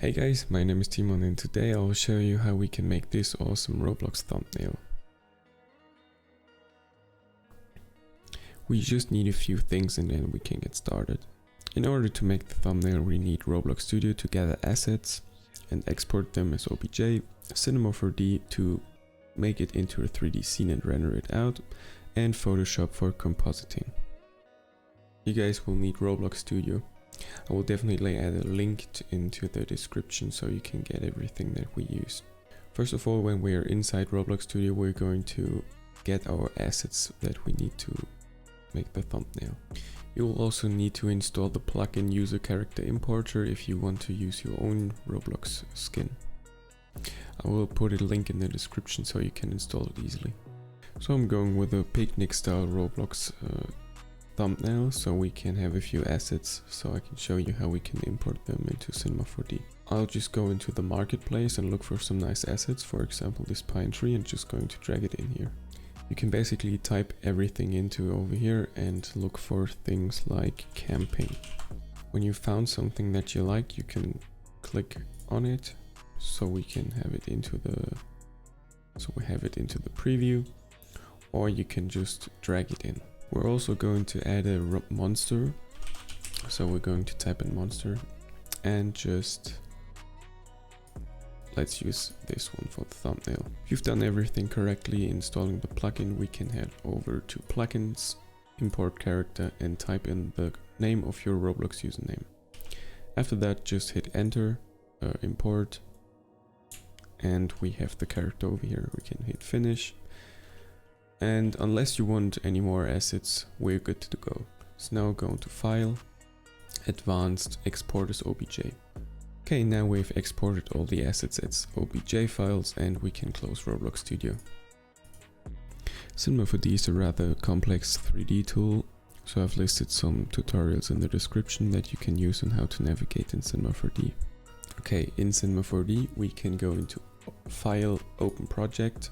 Hey guys, my name is Timon and today I'll show you how we can make this awesome Roblox thumbnail. We just need a few things and then we can get started. In order to make the thumbnail we need Roblox Studio to gather assets and export them as OBJ, Cinema 4D to make it into a 3D scene and render it out, and Photoshop for compositing. You guys will need Roblox Studio. I will definitely add a link into the description so you can get everything that we use. First of all, when we are inside Roblox Studio, we're going to get our assets that we need to make the thumbnail. You will also need to install the plugin User Character Importer if you want to use your own Roblox skin. I will put a link in the description so you can install it easily. So I'm going with a picnic style Roblox thumbnail so we can have a few assets, so I can show you how we can import them into Cinema 4D. I'll just go into the marketplace and look for some nice assets, for example this pine tree, and just going to drag it in here. You can basically type everything into over here and look for things like camping. When you found something that you like, you can click on it so we can have it into the preview, or you can just drag it in. We're also going to add a monster, so we're going to type in monster and just let's use this one for the thumbnail. If you've done everything correctly installing the plugin, we can head over to plugins, import character, and type in the name of your Roblox username. After that, just hit enter, import, and we have the character over here. We can hit finish. And unless you want any more assets, we're good to go. So now go to File, Advanced, Export as OBJ. Okay, now we've exported all the assets as OBJ files and we can close Roblox Studio. Cinema 4D is a rather complex 3D tool, so I've listed some tutorials in the description that you can use on how to navigate in Cinema 4D. Okay, in Cinema 4D we can go into File, Open Project,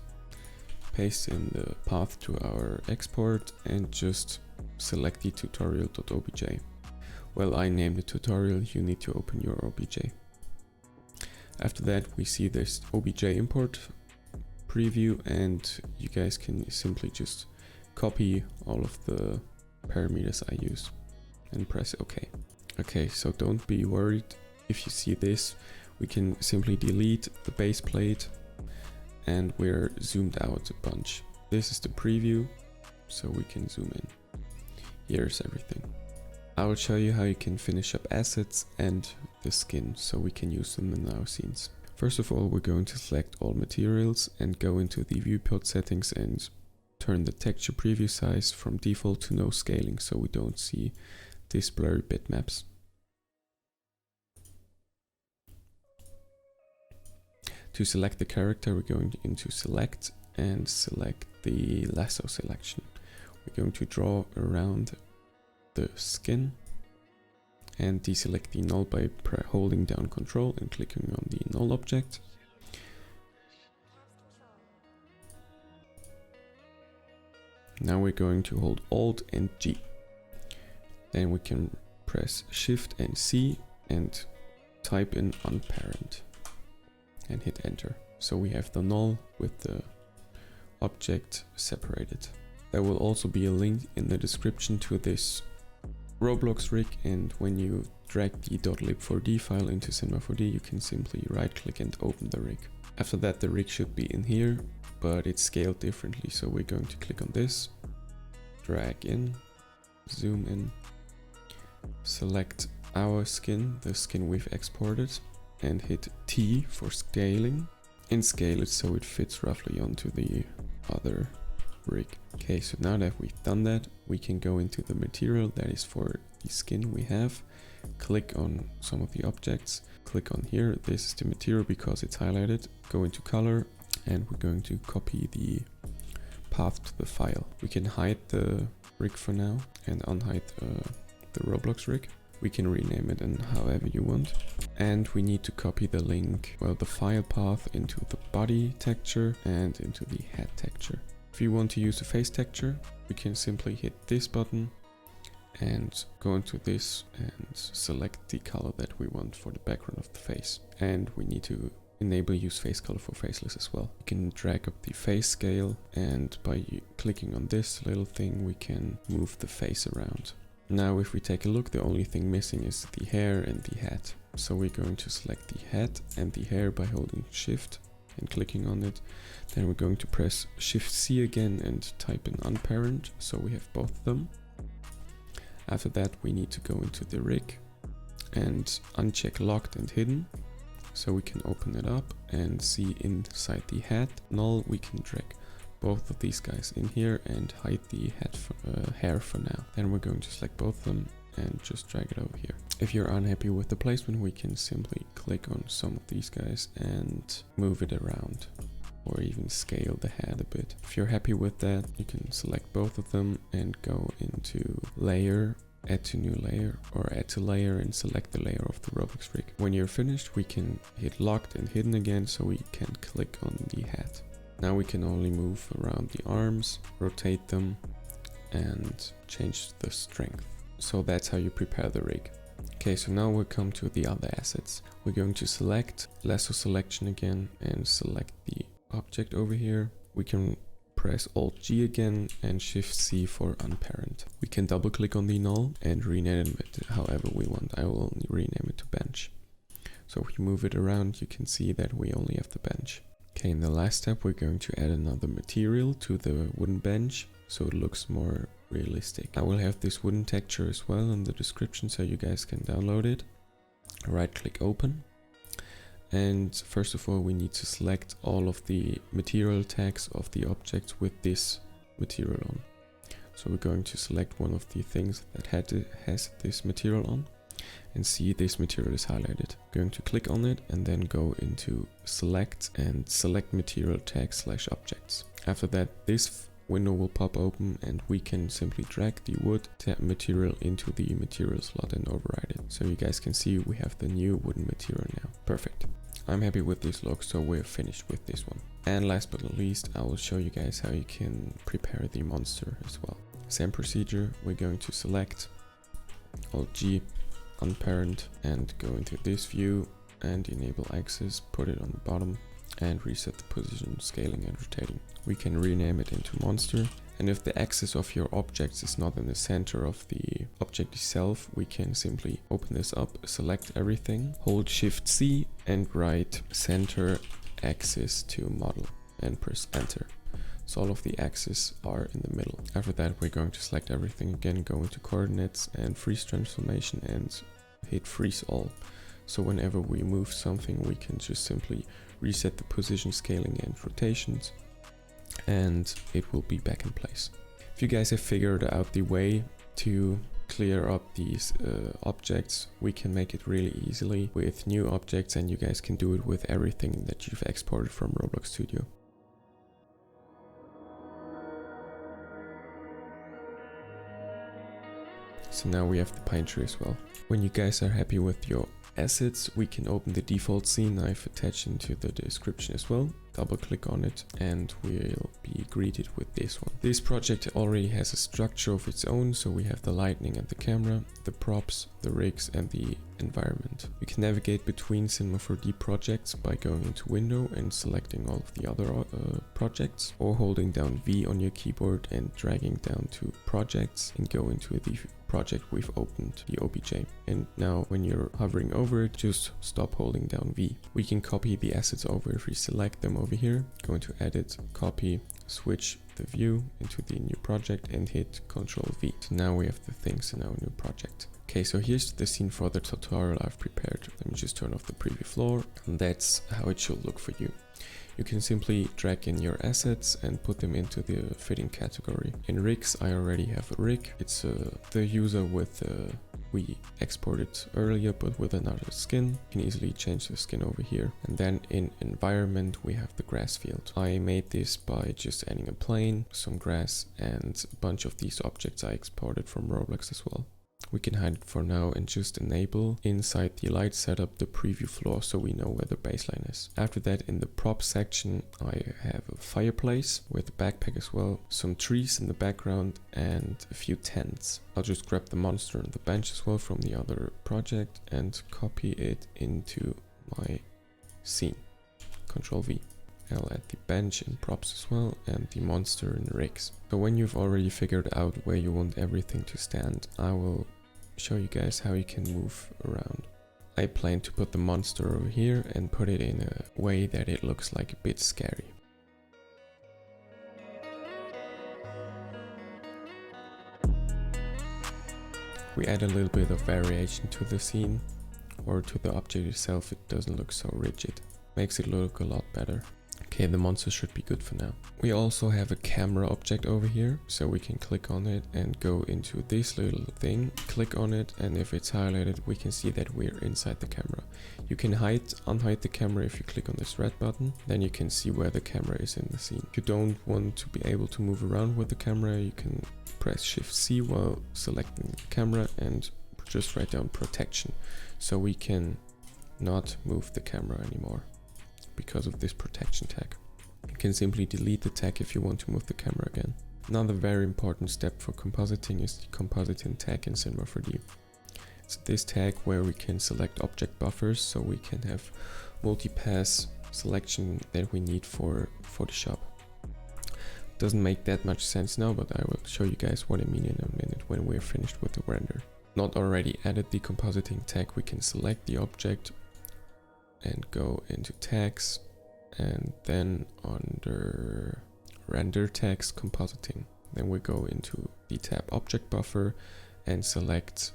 paste in the path to our export and just select the tutorial.obj. Well, I named the tutorial, you need to open your OBJ. After that we see this OBJ import preview, and you guys can simply just copy all of the parameters I use and press OK. Okay, so don't be worried if you see this. We can simply delete the base plate and we're zoomed out a bunch. This is the preview, so we can zoom in. Here's everything. I will show you how you can finish up assets and the skin so we can use them in our scenes. First of all, we're going to select all materials and go into the viewport settings and turn the texture preview size from default to no scaling so we don't see these blurry bitmaps. To select the character, we're going into select and select the lasso selection. We're going to draw around the skin and deselect the null by holding down Control and clicking on the null object. Now we're going to hold Alt and G. Then we can press Shift and C and type in unparent and hit enter. So we have the null with the object separated. There will also be a link in the description to this Roblox rig, and when you drag the .lib4d file into Cinema 4D, you can simply right click and open the rig. After that the rig should be in here, but it's scaled differently, so we're going to click on this, drag in, zoom in, select our skin, the skin we've exported, and hit T for scaling and scale it so it fits roughly onto the other rig. Okay, so now that we've done that, we can go into the material that is for the skin we have, click on some of the objects, click on here, this is the material because it's highlighted, go into color, and we're going to copy the path to the file. We can hide the rig for now and unhide the Roblox rig. We can rename it in however you want. And we need to copy the link, well, the file path into the body texture and into the head texture. If you want to use the face texture, we can simply hit this button and go into this and select the color that we want for the background of the face. And we need to enable use face color for faceless as well. We can drag up the face scale, and by clicking on this little thing we can move the face around. Now if we take a look, the only thing missing is the hair and the hat. So we're going to select the hat and the hair by holding shift and clicking on it. Then we're going to press shift C again and type in unparent, so we have both of them. After that we need to go into the rig and uncheck locked and hidden, so we can open it up and see inside the hat null. We can drag both of these guys in here and hide the hair for now. Then we're going to select both of them and just drag it over here. If you're unhappy with the placement, we can simply click on some of these guys and move it around, or even scale the head a bit. If you're happy with that, you can select both of them and go into layer, add to new layer, or add to layer and select the layer of the Roblox rig. When you're finished, we can hit locked and hidden again, so we can click on the hat. Now we can only move around the arms, rotate them, and change the strength. So that's how you prepare the rig. Okay, so now we'll come to the other assets. We're going to select lasso selection again and select the object over here. We can press Alt G again and Shift C for unparent. We can double click on the null and rename it however we want. I will only rename it to bench. So if you move it around, you can see that we only have the bench. Okay, in the last step we're going to add another material to the wooden bench so it looks more realistic. I will have this wooden texture as well in the description so you guys can download it. Right click open, and first of all we need to select all of the material tags of the objects with this material on. So we're going to select one of the things that has this material on, and see this material is highlighted. Going to click on it and then go into select and select material tag / objects. After that, this window will pop open and we can simply drag the wood material into the material slot and override it. So you guys can see we have the new wooden material now. Perfect. I'm happy with this look, so we're finished with this one. And last but not least, I will show you guys how you can prepare the monster as well. Same procedure, we're going to select Alt G, unparent, and go into this view and enable axis, put it on the bottom and reset the position, scaling and rotating. We can rename it into monster, and if the axis of your objects is not in the center of the object itself, we can simply open this up, select everything, hold Shift C and write center axis to model and press enter. So all of the axes are in the middle. After that we're going to select everything again, go into coordinates and freeze transformation and hit freeze all. So whenever we move something we can just simply reset the position, scaling and rotations, and it will be back in place. If you guys have figured out the way to clear up these objects, we can make it really easily with new objects, and you guys can do it with everything that you've exported from Roblox Studio. So now we have the pine tree as well. When you guys are happy with your assets, we can open the default scene I've attached into the description as well. Double click on it and we'll be greeted with this one. This project already has a structure of its own, so we have the lightning and the camera, the props, the rigs and the environment. You can navigate between Cinema 4D projects by going into window and selecting all of the other projects, or holding down V on your keyboard and dragging down to projects and go into the project we've opened, the OBJ. And now when you're hovering over it, just stop holding down V. We can copy the assets over if we select them over here, go into edit, copy, switch the view into the new project and hit Ctrl V. So now we have the things in our new project. Okay, so here's the scene for the tutorial I've prepared. Let me just turn off the preview floor, and that's how it should look for you. You can simply drag in your assets and put them into the fitting category. In rigs, I already have a rig. It's the user with we exported earlier, but with another skin. You can easily change the skin over here. And then in environment, we have the grass field. I made this by just adding a plane, some grass, and a bunch of these objects I exported from Roblox as well. We can hide it for now and just enable inside the light setup the preview floor so we know where the baseline is. After that, in the prop section, I have a fireplace with a backpack as well, some trees in the background and a few tents. I'll just grab the monster and the bench as well from the other project and copy it into my scene. Control V. I'll add the bench and props as well and the monster and rigs. So when you've already figured out where you want everything to stand, I will show you guys how you can move around. I plan to put the monster over here and put it in a way that it looks like a bit scary. We add a little bit of variation to the scene or to the object itself. It doesn't look so rigid. Makes it look a lot better. Okay, the monster should be good for now. We also have a camera object over here, so we can click on it and go into this little thing, click on it, and if it's highlighted, we can see that we're inside the camera. You can unhide the camera if you click on this red button, then you can see where the camera is in the scene. If you don't want to be able to move around with the camera, you can press Shift C while selecting the camera and just write down protection, so we can not move the camera anymore because of this protection tag. You can simply delete the tag if you want to move the camera again. Another very important step for compositing is the Compositing Tag in Cinema 4D. It's this tag where we can select object buffers so we can have multi-pass selection that we need for Photoshop. Doesn't make that much sense now, but I will show you guys what I mean in a minute when we're finished with the render. Not already added the Compositing Tag, we can select the object and go into tags and then under render tags compositing. Then we go into the tab object buffer and select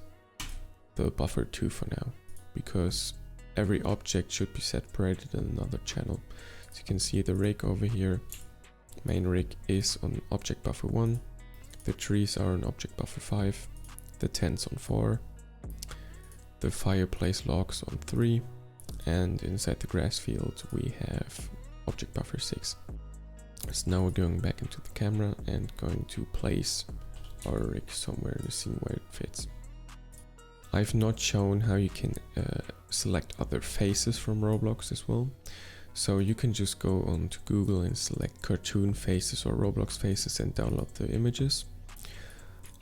the buffer 2 for now, because every object should be separated in another channel. So you can see the rig over here, main rig is on object buffer 1, the trees are on object buffer 5, the tents on 4, the fireplace logs on 3, and inside the grass field we have object buffer 6. So now we're going back into the camera and going to place our rig somewhere in the scene where it fits. I've not shown how you can select other faces from Roblox as well. So you can just go on to Google and select cartoon faces or Roblox faces and download the images.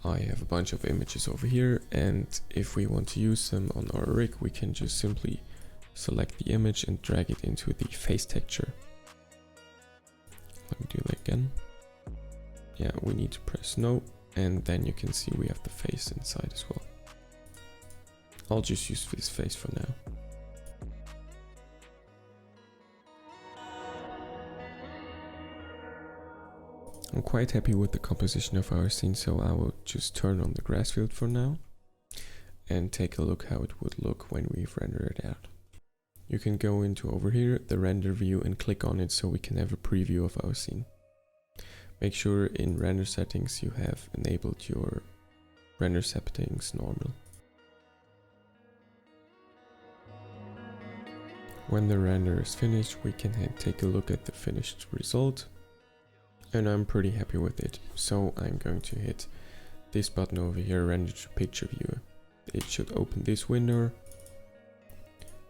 I have a bunch of images over here, and if we want to use them on our rig, we can just simply select the image and drag it into the face texture. Let me do that again. Yeah, we need to press no, and then you can see we have the face inside as well. I'll just use this face for now. I'm quite happy with the composition of our scene, so I will just turn on the grass field for now and take a look how it would look when we've rendered it out. You can go into over here, the render view, and click on it so we can have a preview of our scene. Make sure in render settings you have enabled your render settings normal. When the render is finished, we can take a look at the finished result, and I'm pretty happy with it. So I'm going to hit this button over here, render to picture viewer. It should open this window,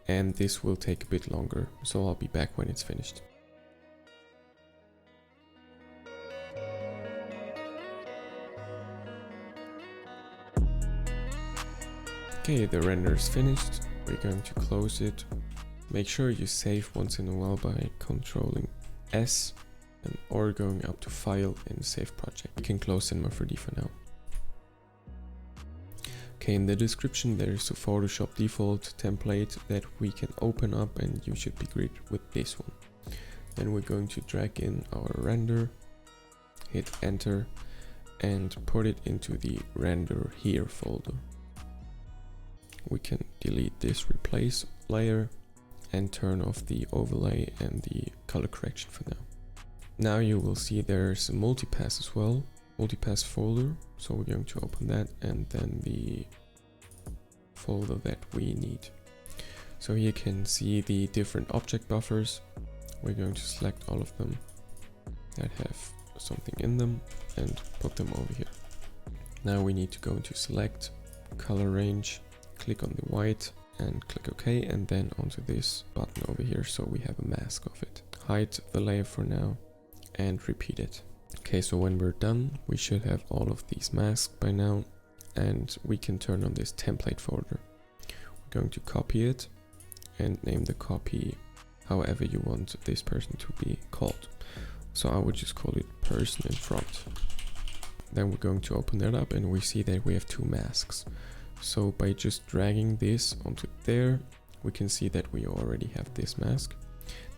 and this will take a bit longer, so I'll be back when it's finished. Okay, the render is finished. We're going to close it. Make sure you save once in a while by controlling S or going up to File and Save Project. You can close Cinema 4D for now. Okay, in the description there is a Photoshop default template that we can open up, and you should be greeted with this one. Then we're going to drag in our render, hit enter, and put it into the render here folder. We can delete this replace layer and turn off the overlay and the color correction for now. Now you will see there's a multipass as well, multipass folder, so we're going to open that and then the folder that we need. So here you can see the different object buffers. We're going to select all of them that have something in them and put them over here. Now we need to go into select, color range, click on the white and click OK, and then onto this button over here so we have a mask of it. Hide the layer for now and repeat it. Okay, so when we're done, we should have all of these masks by now, and we can turn on this template folder. We're going to copy it and name the copy however you want this person to be called. So I would just call it person in front. Then we're going to open that up and we see that we have two masks. So by just dragging this onto there, we can see that we already have this mask.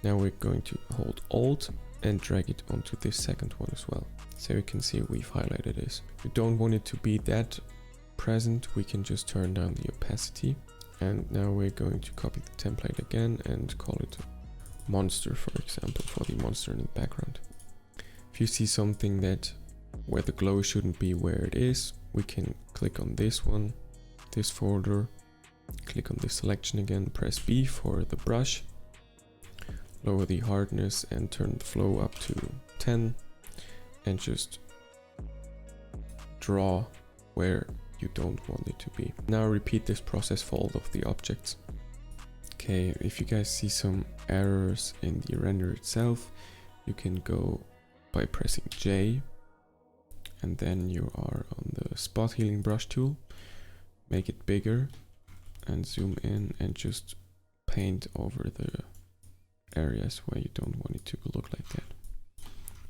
Now we're going to hold Alt and drag it onto this second one as well. So you can see we've highlighted this. If we don't want it to be that present, we can just turn down the opacity. And now we're going to copy the template again and call it monster, for example, for the monster in the background. If you see something that where the glow shouldn't be where it is, we can click on this one, this folder, click on this selection again, press B for the brush, lower the hardness and turn the flow up to 10 and just draw where you don't want it to be. Now repeat this process for all of the objects. Okay, if you guys see some errors in the render itself, you can go by pressing J and then you are on the spot healing brush tool, make it bigger and zoom in and just paint over the areas where you don't want it to look like that.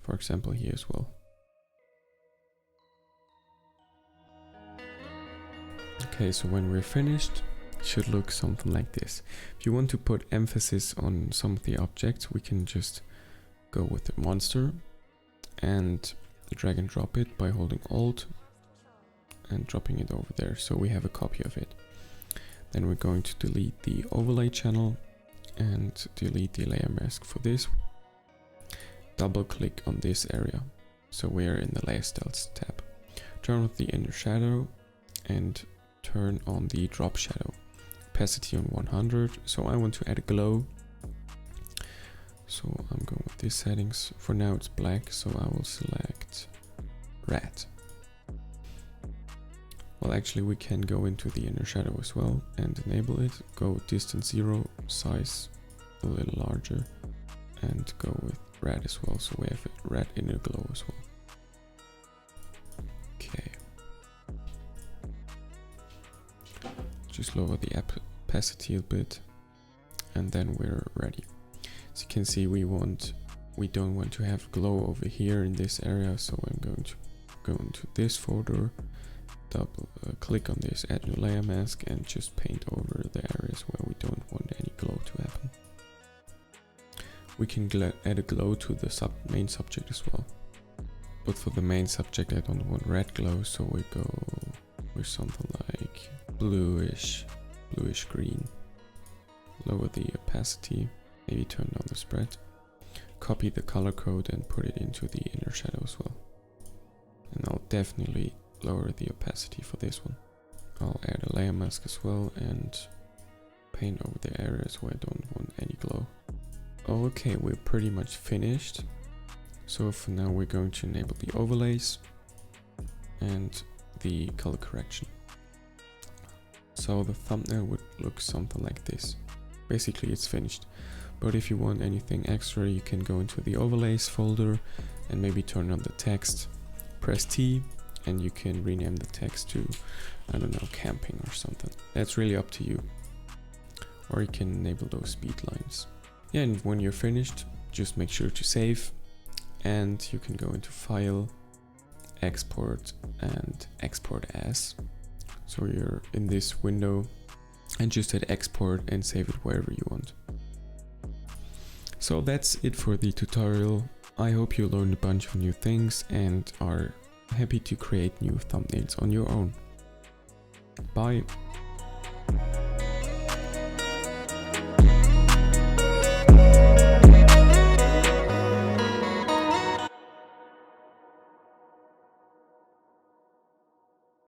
For example, here as well. Okay, so when we're finished, it should look something like this. If you want to put emphasis on some of the objects, we can just go with the monster and drag and drop it by holding Alt and dropping it over there so we have a copy of it. Then we're going to delete the overlay channel and delete the layer mask for this. Double click on this area so we're in the layer styles tab. Turn off the inner shadow and turn on the drop shadow. Opacity on 100, so I want to add a glow. So I'm going with these settings. For now it's black, so I will select red. Well, actually we can go into the inner shadow as well and enable it. Go distance 0, size a little larger, and go with red as well, so we have a red inner glow as well. Okay. Just lower the opacity a bit and then we're ready. As you can see, we don't want to have glow over here in this area, so I'm going to go into this folder, double click on this add new layer mask and just paint over the areas where we don't want any glow to happen. We can add a glow to the main subject as well, but for the main subject I don't want red glow, so we go with something like bluish green. Lower the opacity, maybe turn down the spread, copy the color code and put it into the inner shadow as well. And I'll definitely lower the opacity for this one. I'll add a layer mask as well and paint over the areas where I don't want any glow. Okay, we're pretty much finished. So for now we're going to enable the overlays and the color correction. So the thumbnail would look something like this. Basically it's finished. But if you want anything extra, you can go into the overlays folder and maybe turn on the text. Press T and you can rename the text to, I don't know, camping or something. That's really up to you. Or you can enable those speed lines. Yeah, and when you're finished, just make sure to save and you can go into File, Export and Export As. So you're in this window and just hit export and save it wherever you want. So that's it for the tutorial. I hope you learned a bunch of new things and are happy to create new thumbnails on your own. Bye!